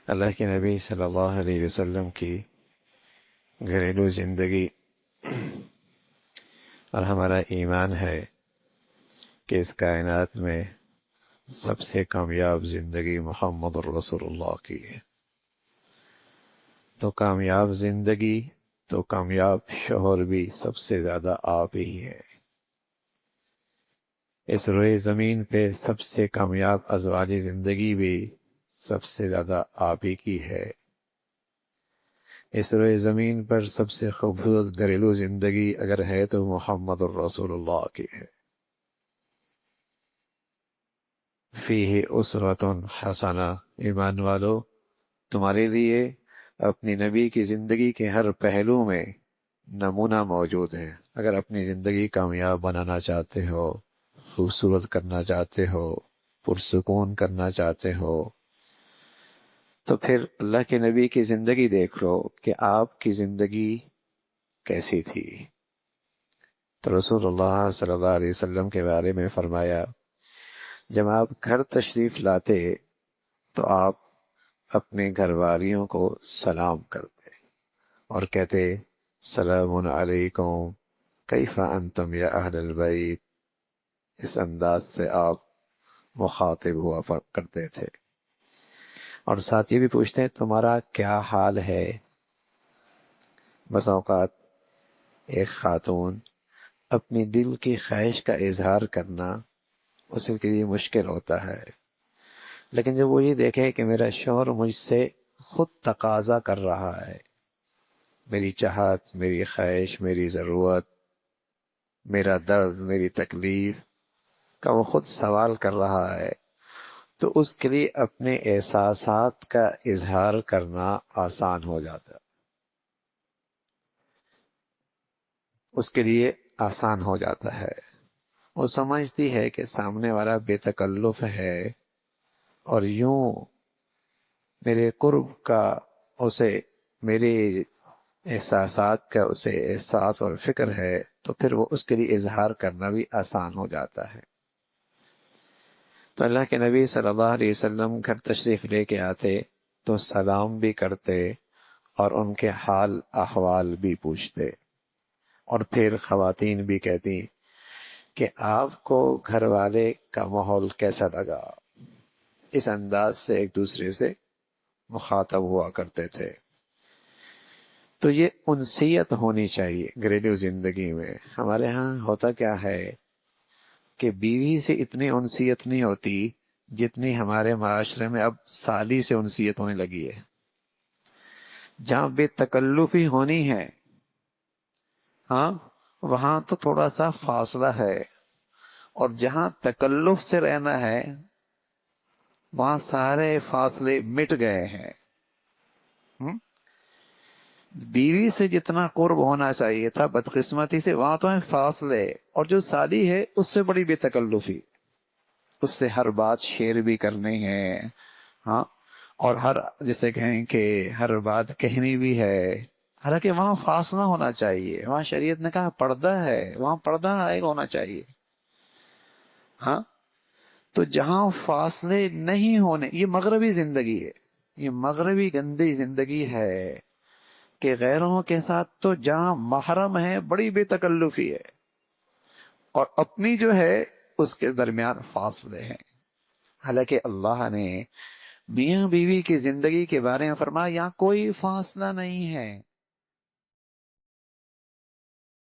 اللہ کے نبی صلی اللہ علیہ وسلم کی گھریلو زندگی اور ہمارا ایمان ہے کہ اس کائنات میں سب سے کامیاب زندگی محمد الرسول اللہ کی ہے۔ تو کامیاب زندگی تو کامیاب شوہر بھی سب سے زیادہ آپ ہی ہے۔ اس روئے زمین پہ سب سے کامیاب ازواجی زندگی بھی سب سے زیادہ آپ ہی کی ہے۔ اس روئے زمین پر سب سے خوبصورت گھریلو زندگی اگر ہے تو محمد الرسول اللہ کی ہے۔ فیہ اسوۃ حسنہ، ایمان والو، تمہارے لیے اپنی نبی کی زندگی کے ہر پہلو میں نمونہ موجود ہے۔ اگر اپنی زندگی کامیاب بنانا چاہتے ہو، خوبصورت کرنا چاہتے ہو، پرسکون کرنا چاہتے ہو، تو پھر اللہ کے نبی کی زندگی دیکھ لو کہ آپ کی زندگی کیسی تھی۔ تو رسول اللہ صلی اللہ علیہ وسلم کے بارے میں فرمایا، جب آپ گھر تشریف لاتے تو آپ اپنے گھر والیوں کو سلام کرتے اور کہتے سلام علیکم کیف انتم یا اہل البیت۔ اس انداز سے آپ مخاطب ہوا کرتے تھے، اور ساتھ یہ بھی پوچھتے تمہارا کیا حال ہے۔ بس اوقات ایک خاتون اپنی دل کی خواہش کا اظہار کرنا اس کے لیے مشکل ہوتا ہے، لیکن جب وہ یہ دیکھے کہ میرا شوہر مجھ سے خود تقاضا کر رہا ہے، میری چاہت، میری خواہش، میری ضرورت، میرا درد، میری تکلیف کا وہ خود سوال کر رہا ہے، تو اس کے لیے اپنے احساسات کا اظہار کرنا آسان ہو جاتا ہے، اس کے لیے آسان ہو جاتا ہے۔ وہ سمجھتی ہے کہ سامنے والا بے تکلف ہے اور یوں میرے قرب کا اسے، میرے احساسات کا اسے احساس اور فکر ہے، تو پھر وہ اس کے لیے اظہار کرنا بھی آسان ہو جاتا ہے۔ تو اللہ کے نبی صلی اللہ علیہ وسلم گھر تشریف لے کے آتے تو سلام بھی کرتے اور ان کے حال احوال بھی پوچھتے، اور پھر خواتین بھی کہتی کہ آپ کو گھر والے کا ماحول کیسا لگا۔ اس انداز سے ایک دوسرے سے مخاطب ہوا کرتے تھے۔ تو یہ انسیت ہونی چاہیے گھریلو زندگی میں۔ ہمارے ہاں ہوتا کیا ہے کہ بیوی سے اتنی انسیت نہیں ہوتی جتنی ہمارے معاشرے میں اب سالی سے انسیت ہونے لگی ہے۔ جہاں بے تکلفی ہونی ہے، ہاں، وہاں تو تھوڑا سا فاصلہ ہے، اور جہاں تکلف سے رہنا ہے وہاں سارے فاصلے مٹ گئے ہیں۔ بیوی سے جتنا قرب ہونا چاہیے تھا بدقسمتی سے وہاں تو ہیں فاصلے، اور جو سالی ہے اس سے بڑی بے تکلفی، اس سے ہر بات شیئر بھی کرنی ہے، ہاں، اور ہر جسے کہیں کہ ہر بات کہنی بھی ہے، حالانکہ وہاں فاصلہ ہونا چاہیے۔ وہاں شریعت نے کہا پردہ ہے، وہاں پردہ ایک ہونا چاہیے، ہاں۔ تو جہاں فاصلے نہیں ہونے، یہ مغربی زندگی ہے، یہ مغربی گندی زندگی ہے کہ غیروں کے ساتھ تو جہاں محرم ہے بڑی بے تکلفی ہے، اور اپنی جو ہے اس کے درمیان فاصلے ہیں۔ حالانکہ اللہ نے میاں بیوی کی زندگی کے بارے میں فرمایا یہاں کوئی فاصلہ نہیں ہے،